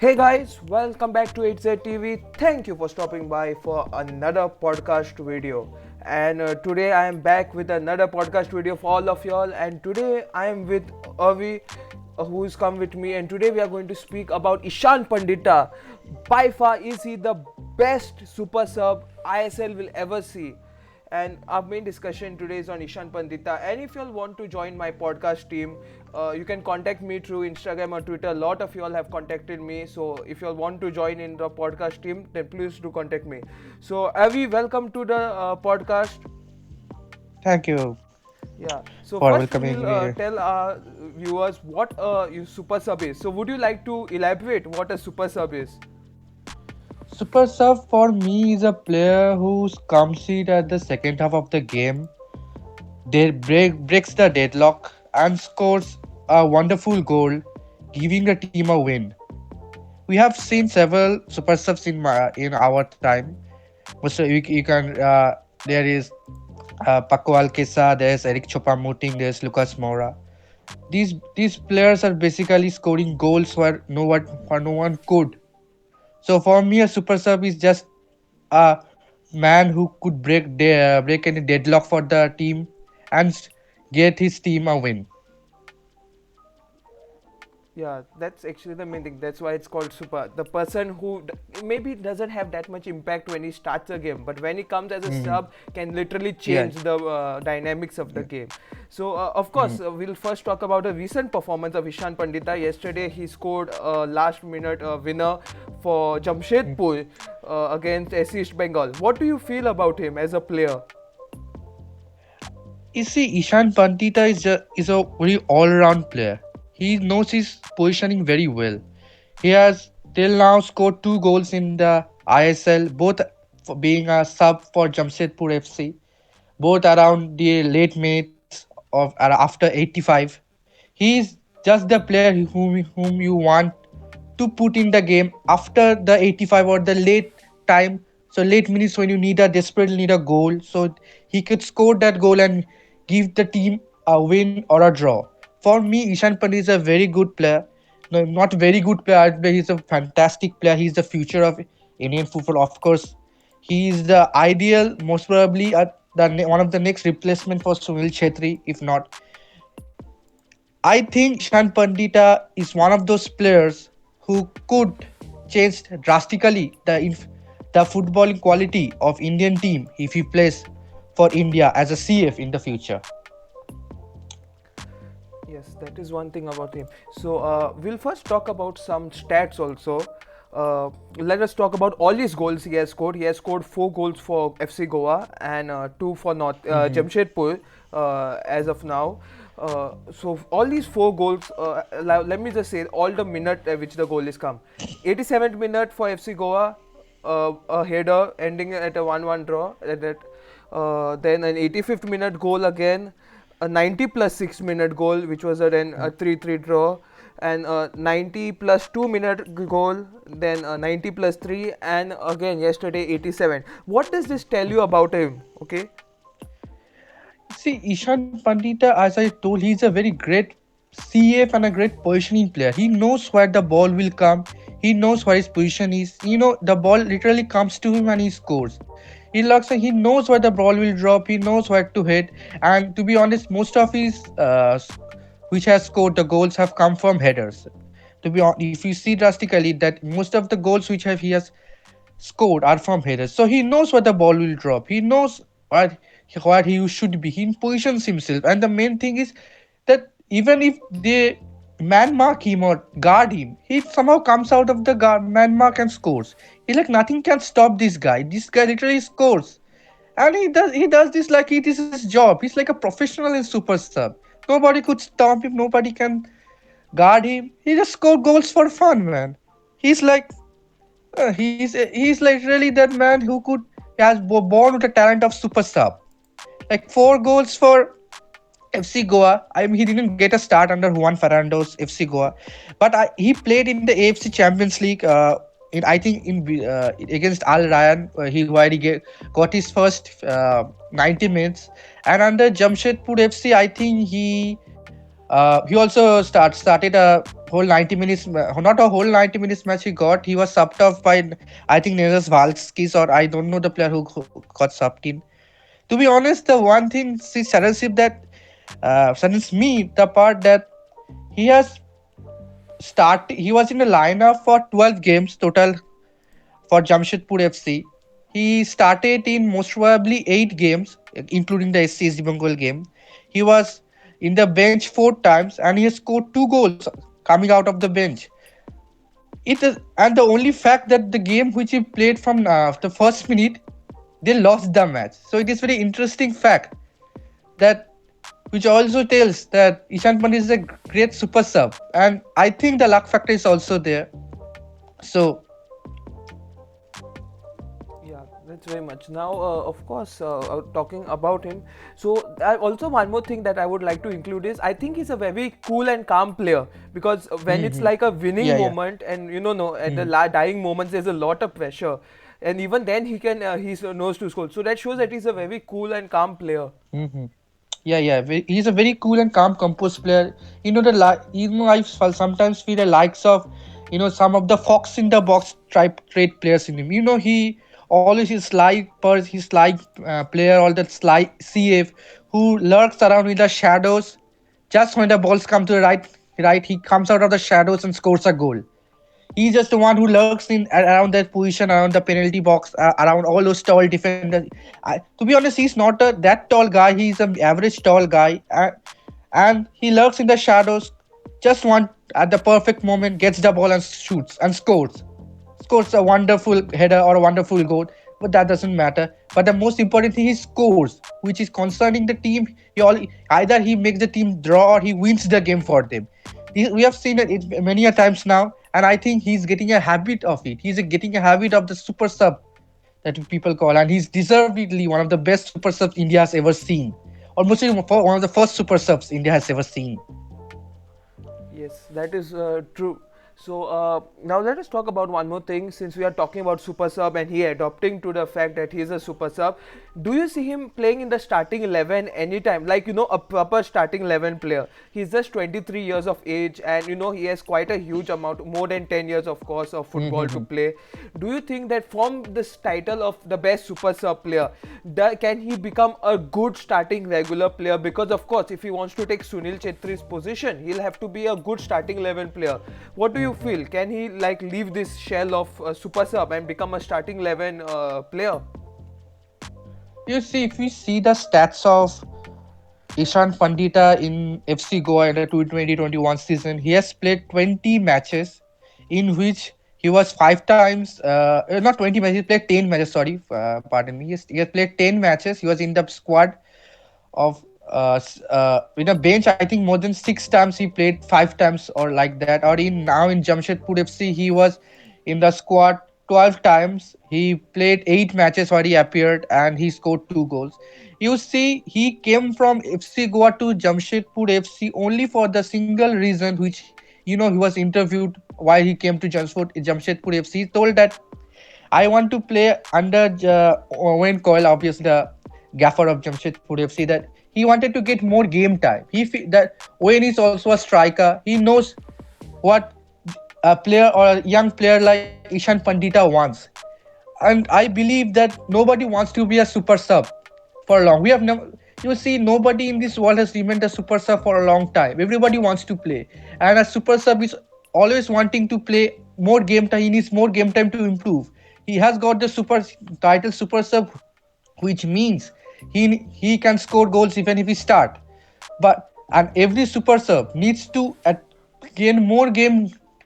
Hey guys, welcome back to ATZ TV. Thank you for stopping by for another podcast video. And today I am back with another podcast video for all of y'all. And today I am with Avi, who's come with me. And today we are going to speak about Ishan Pandita. By far, is he the best super sub ISL will ever see? And our main discussion today is on Ishan Pandita. And if you all want to join my podcast team, you can contact me through Instagram or Twitter. A lot of you all have contacted me. So if you all want to join in the podcast team, then please do contact me. So Avi, welcome to the podcast. Thank you Yeah. So for first welcoming we'll me. tell our viewers what a super sub is. So would you like to elaborate what a super sub is? Super Sub for me is a player who comes in at the second half of the game. They breaks the deadlock and scores a wonderful goal, giving the team a win. We have seen several super subs in our time. So you can there is Paco Alquesa, there's Eric Chopamuting, there's Lucas Moura. These players are basically scoring goals where no one could. So for me, a super sub is just a man who could break any deadlock for the team and get his team a win. Yeah, that's actually the main thing. That's why it's called super. The person who maybe doesn't have that much impact when he starts a game, but when he comes as a Mhm. sub, can literally Yeah. change the dynamics of the Yeah. game. So, of Mhm. course, we'll first talk about a recent performance of Ishan Pandita. Yesterday, he scored a last minute winner for Mhm. Jamshedpur against SC East Bengal. What do you feel about him as a player? You see, Ishan Pandita is a very all-round player. He knows his positioning very well. He has till now scored two goals in the ISL, both for being a sub for Jamshedpur FC, both around the late minutes of after 85. He is just the player whom you want to put in the game after the 85 or the late time. So late minutes when you desperately need a goal. So he could score that goal and give the team a win or a draw. For me, Ishan Pandit is a very good player. No, not very good player, but he's a fantastic player. He's the future of Indian football. Of course, he is the ideal, most probably one of the next replacement for Sunil Chetri, if not. I think Ishan Pandita is one of those players who could change drastically the footballing quality of Indian team if he plays for India as a CF in the future. Yes, that is one thing about him. So we'll first talk about some stats also. Let us talk about all his goals he has scored. He has scored 4 goals for FC Goa and two for North Mhm. Jamshedpur as of now. So all these 4 goals, let me just say all the minute at which the goal is come. 87th minute for FC Goa, a header ending at a 1-1 draw. Then an 85th minute goal again, a 90 plus 6 minute goal, which was then a 3-3 draw, and a 90 plus 2 minute goal, then a 90 plus 3, and again yesterday 87. What does this tell you about him? Okay. See, Ishan Pandita, as I told, he's a very great CF and a great positioning player. He knows where the ball will come. He knows where his position is. The ball literally comes to him and he scores. He knows where the ball will drop. He knows where to hit. And to be honest, most of his which has scored the goals have come from headers. If you see drastically that most of the goals he has scored are from headers. So he knows where the ball will drop. He knows where he should be. He positions himself. And the main thing is that even if they man mark him or guard him, he somehow comes out of the man mark and scores. He's like nothing can stop this guy. This guy literally scores. And he does this like it is his job. He's like a professional in super sub. Nobody could stop him, nobody can guard him. He just score goals for fun, man. He's like he's like really that man who could born with the talent of super sub. Like 4 goals for FC Goa. I mean, he didn't get a start under Juan Fernando's FC Goa, but he played in the AFC Champions League. In I think against Al Ryan, where got his first 90 minutes, and under Jamshedpur FC, I think he He also started a whole 90 minutes, not a whole 90 minutes match he got. He was subbed off by, I think, Neres Valskis, or I don't know the player who got subbed in. To be honest, the one thing saddens me the part that he has he was in the lineup for 12 games total for Jamshedpur FC. He started in most probably 8 games, including the SC East Bengal game. He was in the bench 4 times and he has scored 2 goals coming out of the bench. It is, and the only fact that the game which he played from the first minute, they lost the match. So it is very interesting fact that which also tells that Ishan Pandit is a great super sub, and I think the luck factor is also there. So Yeah, that's very much. Now, of course, talking about him. So, also one more thing that I would like to include is I think he's a very cool and calm player because when it's mhm. like a winning Yeah, yeah. moment and you know, no, at the Mhm. dying moments, there's a lot of pressure, and even then he knows to score. So that shows that he's a very cool and calm player. Hmm. Yeah, yeah. He's a very cool and calm, composed player. Sometimes feel the likes of, some of the fox in the box type trade players in him. He always is he's like player, all that sly CF who lurks around in the shadows. Just when the balls come to the right, he comes out of the shadows and scores a goal. He's just the one who lurks in around that position, around the penalty box, around all those tall defenders. To be honest, he's not that tall guy. He's an average tall guy, and he lurks in the shadows. Just one at the perfect moment, gets the ball and shoots and scores a wonderful header or a wonderful goal, but that doesn't matter. But the most important thing, he scores, which is concerning the team. Either he makes the team draw or he wins the game for them. We have seen it many a times now, and I think he's getting a habit of it. He's getting a habit of the super sub that people call, and he's deservedly one of the best super subs India has ever seen. Almost one of the first super subs India has ever seen. Yes, that is true. So now let us talk about one more thing. Since we are talking about super sub and he adopting to the fact that he is a super sub, do you see him playing in the starting 11 anytime? Like you know, a proper starting 11 player. He's just 23 years of age, and you know he has quite a huge amount, more than 10 years, of course, of football to play. Do you think that from this title of the best super sub player, can he become a good starting regular player? Because of course, if he wants to take Sunil Chetri's position, he'll have to be a good starting 11 player. What do you feel? Can he like leave this shell of super sub and become a starting 11 player? You see, if we see the stats of Ishan Pandita in FC Goa in the 2021 season, he has played 20 matches in which he was 5 times, not 20 matches, he played 10 matches, sorry, pardon me. He has played 10 matches. He was in the squad of in a bench. I think more than 6 times he played, 5 times or like that. Or in now in Jamshedpur FC, he was in the squad 12 times. He played 8 matches where he appeared and he scored 2 goals. You see, he came from FC Goa to Jamshedpur FC only for the single reason which he was interviewed while he came to Jamshedpur FC. He told that I want to play under Owen Coyle, obviously the gaffer of Jamshedpur FC, that he wanted to get more game time. That Owen is also a striker. He knows what a player or a young player like Ishan Pandita wants. And I believe that nobody wants to be a super sub for long. We have never, you see, nobody in this world has remained a super sub for a long time. Everybody wants to play, and a super sub is always wanting to play more game time. He needs more game time to improve. He has got the super title super sub, which means he can score goals even if he start. But and every super sub needs to gain more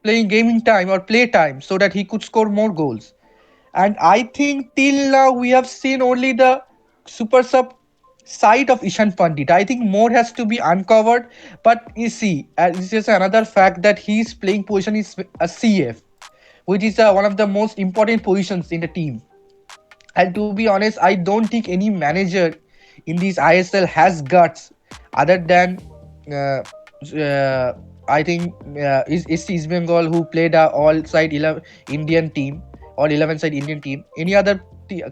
playing gaming time or play time so that he could score more goals. And I think till now we have seen only the super sub side of Ishan Pandit. I think more has to be uncovered. But you see, this is another fact that his playing position is a CF, which is one of the most important positions in the team. And to be honest, I don't think any manager in this ISL has guts other than uh, uh, I think is East Bengal, who played a all side 11 Indian team or 11 side Indian team. Any other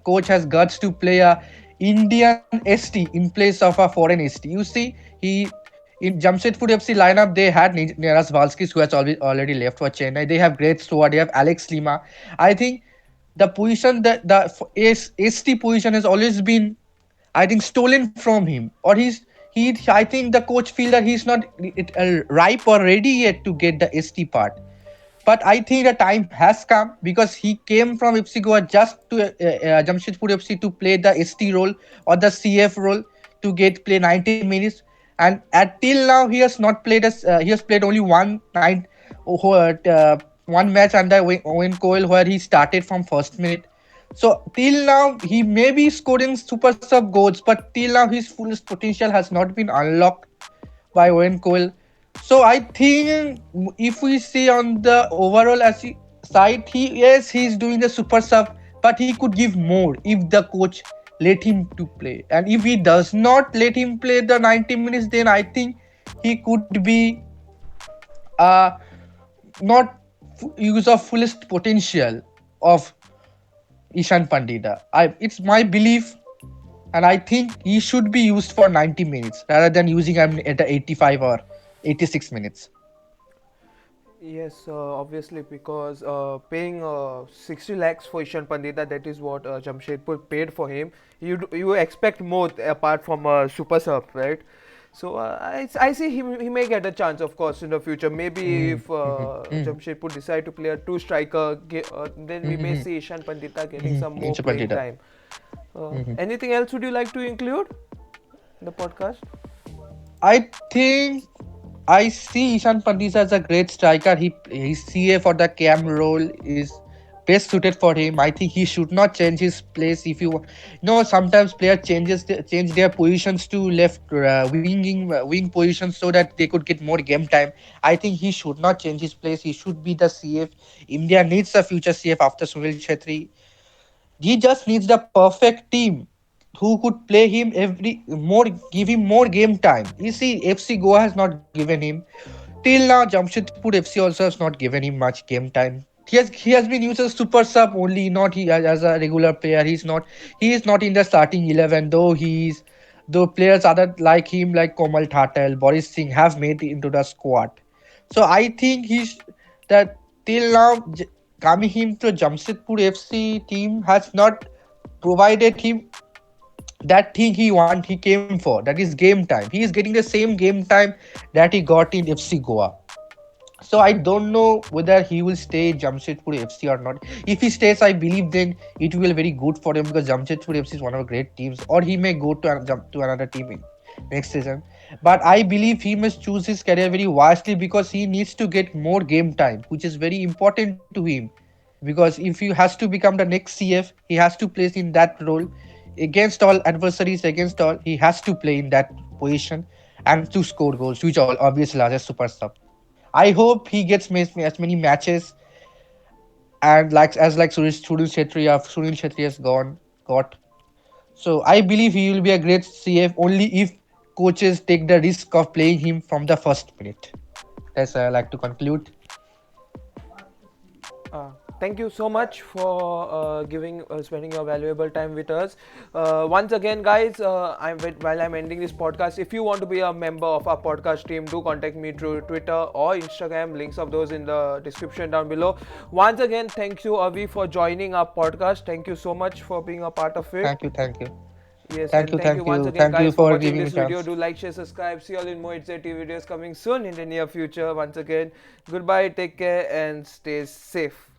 coach has guts to play a Indian ST in place of a foreign ST. You see, he In Jamshedpur FC lineup, they had Neras Valskis, who has already left for Chennai. They have great Stewart. They have Alex Lima. I think the position that the ST position has always been, I think, stolen from him, or he. I think the coach feel that he's not ripe or ready yet to get the ST part. But I think the time has come because he came from FC Goa just to Jamshedpur FC to play the ST role or the CF role to get play 90 minutes. And at till now he has not played as he has played only one match under Owen Coyle where he started from first minute. So till now he may be scoring super sub goals, but till now his fullest potential has not been unlocked by Owen Cole. So I think if we see on the overall side, he's doing the super sub, but he could give more if the coach let him to play. And if he does not let him play the 90 minutes, then I think he could be uh not use of fullest potential of Ishan Pandita. It's my belief, and I think he should be used for 90 minutes rather than using him at the 85 or 86 minutes. Yes, obviously, because paying 60 lakhs for Ishan Pandita, that is what Jamshedpur paid for him. You expect more apart from super sub, right? So I see he may get a chance, of course, in the future. Maybe Mhm, if mhm, mhm, Jamshedpur decide to play a two striker, then we may mhm, see Ishan Pandita getting mhm. some more Ishan playing Pandita. time. Mhm. Anything else would you like to include in the podcast? I think I see Ishan Pandita as a great striker. His CA for the cam role is best suited for him. I think he should not change his place. If sometimes player change their positions to left wing positions so that they could get more game time. I think he should not change his place. He should be the CF. India needs a future CF after Sunil Chetri. He just needs the perfect team who could play him give him more game time. You see, FC Goa has not given him. Till now, Jamshedpur FC also has not given him much game time. He has been used as super sub only, not he as a regular player. He is not in the starting 11, though players other like him like Komal Thatel, Boris Singh have made it into the squad. So I think he's that till now coming him to Jamshedpur FC team has not provided him that thing he came for, that is game time. He is getting the same game time that he got in FC Goa. So I don't know whether he will stay Jamshedpur FC or not. If he stays, I believe then it will be very good for him because Jamshedpur FC is one of the great teams, or he may go jump to another team in next season. But I believe he must choose his career very wisely because he needs to get more game time, which is very important to him. Because if he has to become the next CF, he has to play in that role against all adversaries, against all, he has to play in that position and to score goals, which all obviously as a super sub. I hope he gets as many matches and like Sunil Shetty has got. So I believe he will be a great CF only if coaches take the risk of playing him from the first minute. That's I like to conclude. Thank you so much for giving spending your valuable time with us. Once again, guys, while I'm ending this podcast, if you want to be a member of our podcast team, do contact me through Twitter or Instagram. Links of those in the description down below. Once again, thank you, Avi, for joining our podcast. Thank you so much for being a part of it. Thank you, thank you, Yes, thank and you, thank you thank once you, again, thank you guys, for for watching giving me this video. chance. Do like, share, subscribe. See you all in more ATZ videos coming soon in the near future. Once again, goodbye, take care, and stay safe.